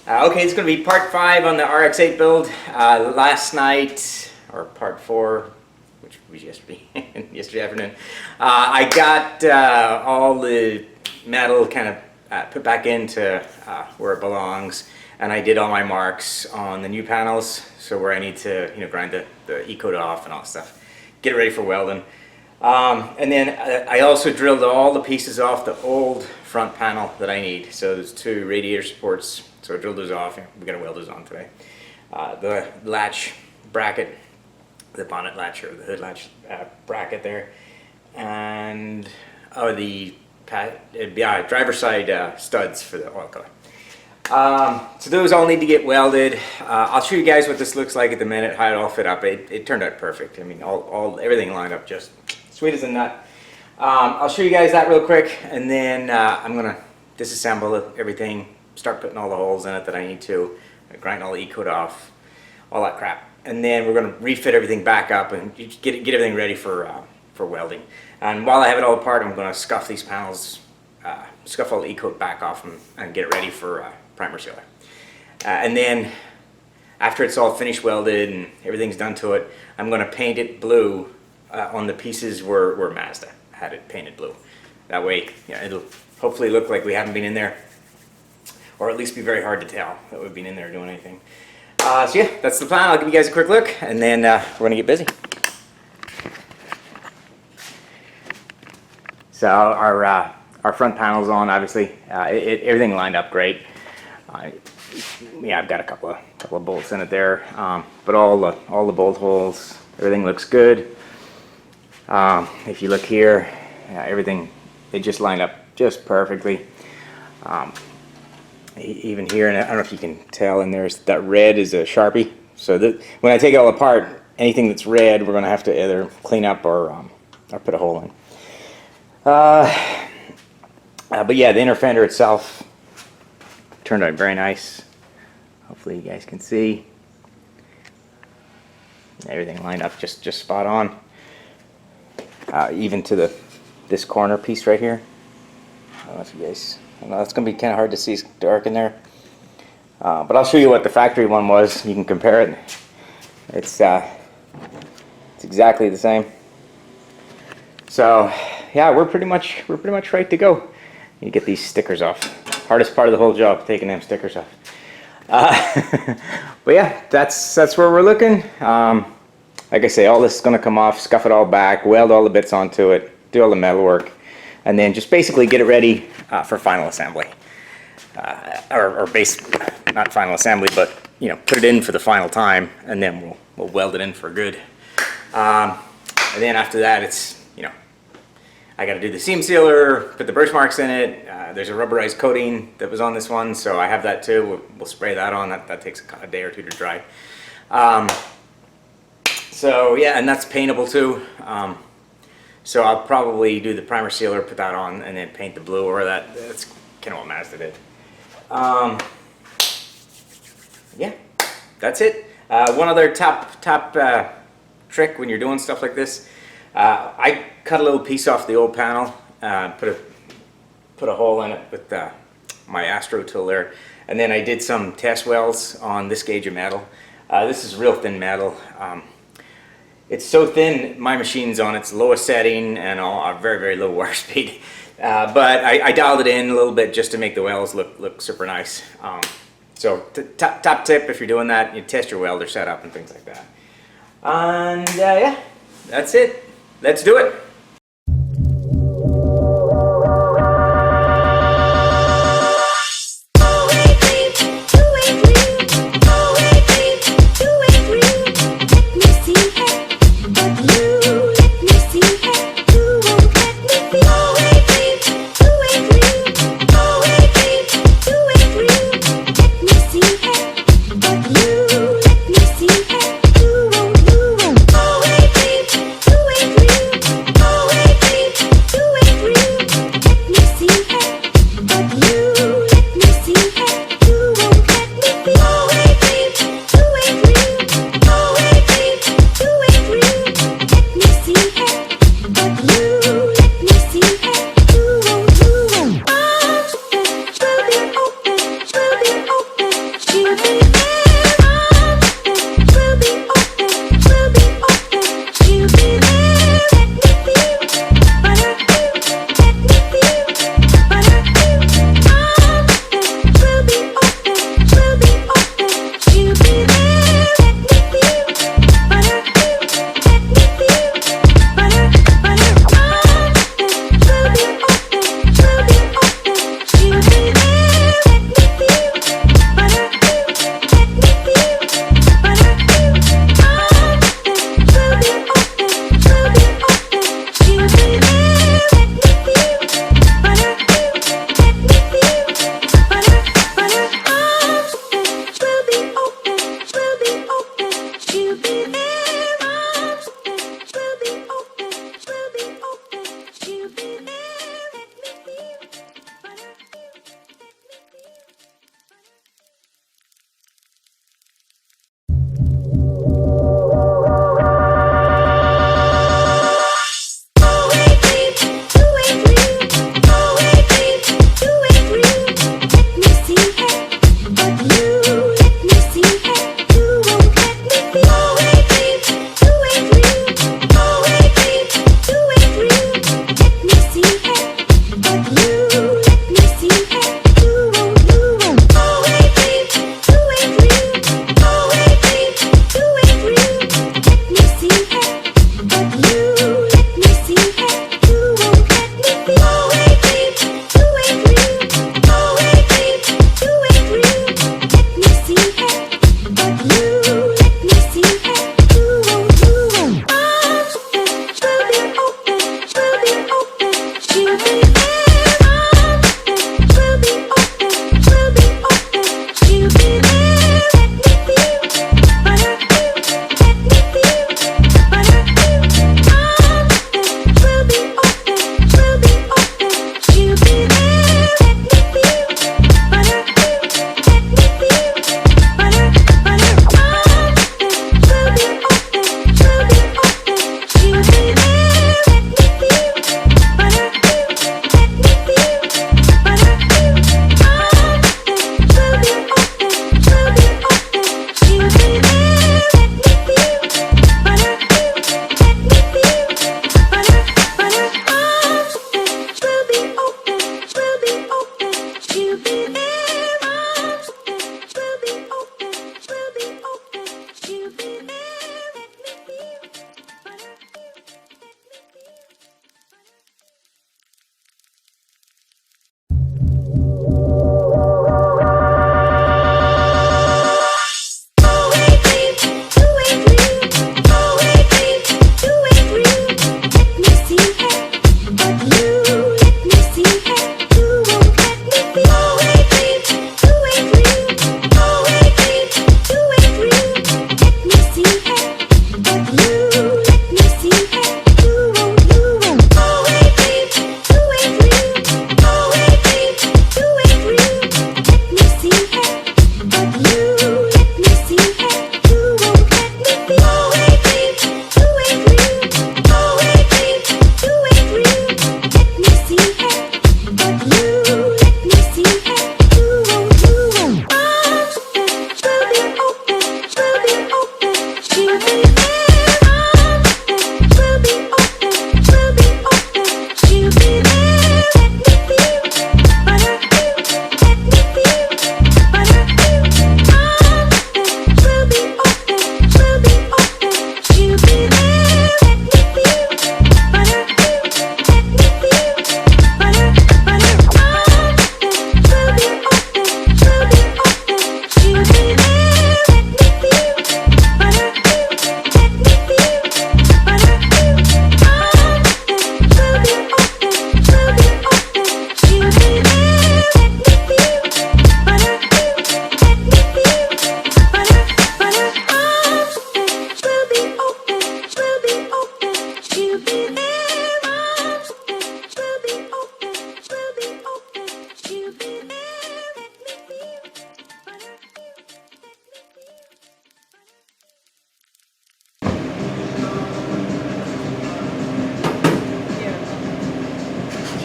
Okay, it's going to be part 5 on the RX8 build. Last night, or part 4, which was yesterday, yesterday afternoon, I got all the metal kind of put back into where it belongs, and I did all my marks on the new panels, so where I need to grind the E-coat off and all that stuff, get it ready for welding. And then I also drilled all the pieces off the old front panel that I need. So there's 2 radiator supports, so I drilled those off. We're going to weld those on today. The latch bracket, the bonnet latch or the hood latch bracket there, and the driver's side studs for the oil color. So those all need to get welded. I'll show you guys what this looks like at the minute, how it all fit up. It turned out perfect. I mean, everything lined up just sweet as a nut. I'll show you guys that real quick, and then I'm gonna disassemble everything, start putting all the holes in it that I need to, grind all the E-coat off, all that crap, and then we're gonna refit everything back up and get everything ready for welding. And while I have it all apart, I'm gonna scuff these panels, scuff all the E-coat back off and get it ready for primer sealer. And then after it's all finished welded and everything's done to it, I'm going to paint it blue on the pieces where Mazda had it painted blue. That way, it'll hopefully look like we haven't been in there, or at least be very hard to tell that we've been in there doing anything. So yeah, that's the plan. I'll give you guys a quick look, and then we're going to get busy. So our front panel's on, obviously. Everything lined up great. Yeah, I've got a couple of bolts in it there, but all the bolt holes, everything looks good. If you look here, everything, it just lined up just perfectly. Even here, and I don't know if you can tell, and there's that red is a Sharpie. So that when I take it all apart, anything that's red, we're going to have to either clean up or put a hole in. But yeah, the inner fender itself turned out very nice. Hopefully you guys can see. Everything lined up just spot on. Even to this corner piece right here. I don't know if you guys, I know it's going to be kind of hard to see, it's dark in there. But I'll show you what the factory one was. You can compare it. It's exactly the same. So yeah, we're pretty much right to go. You get these stickers off. Hardest part of the whole job, taking them stickers off. But yeah, that's where we're looking. Like I say, all this is going to come off, scuff it all back, weld all the bits onto it, do all the metal work, and then just basically get it ready for final assembly. Or not final assembly, but put it in for the final time, and then we'll weld it in for good. And then after that, it's I got to do the seam sealer, put the birch marks in it. There's a rubberized coating that was on this one, so I have that too. We'll spray that on. That takes a day or 2 to dry. So yeah, and that's paintable too. So I'll probably do the primer sealer, put that on, and then paint the blue, or that's kind of what Mazda did. Yeah, that's it. One other top trick when you're doing stuff like this. I cut a little piece off the old panel, put a hole in it with my Astro tool there, and then I did some test welds on this gauge of metal. This is real thin metal. It's so thin, my machine's on its lowest setting and a very, very low wire speed. But I dialed it in a little bit just to make the welds look super nice. So top tip, if you're doing that, you test your welder setup and things like that. And yeah, that's it. Let's do it.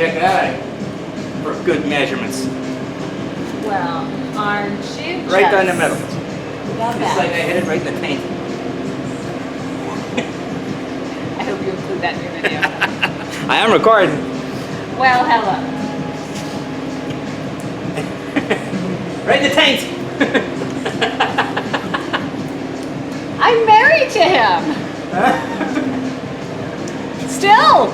check that out for good measurements. Well, aren't you Right down the just- middle. Love Just like I that. hit it right in the taint. I hope you include that in your video. I am recording. Well, hello. Right in the taint. I'm married to him. Still.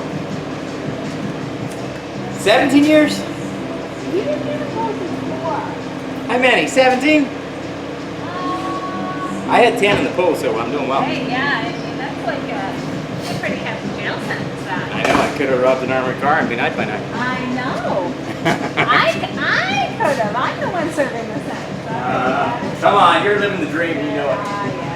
17 years? You didn't get a pool before. Hi Manny, 17? I had 10 in the pool, so I'm doing well. Hey, yeah, I mean, that's like a pretty hefty jail sentence, that. I know, I could have robbed an armored car and be night by night. I know. I could have. I'm the one serving the sentence. Come on, you're living the dream, you know it. Yeah.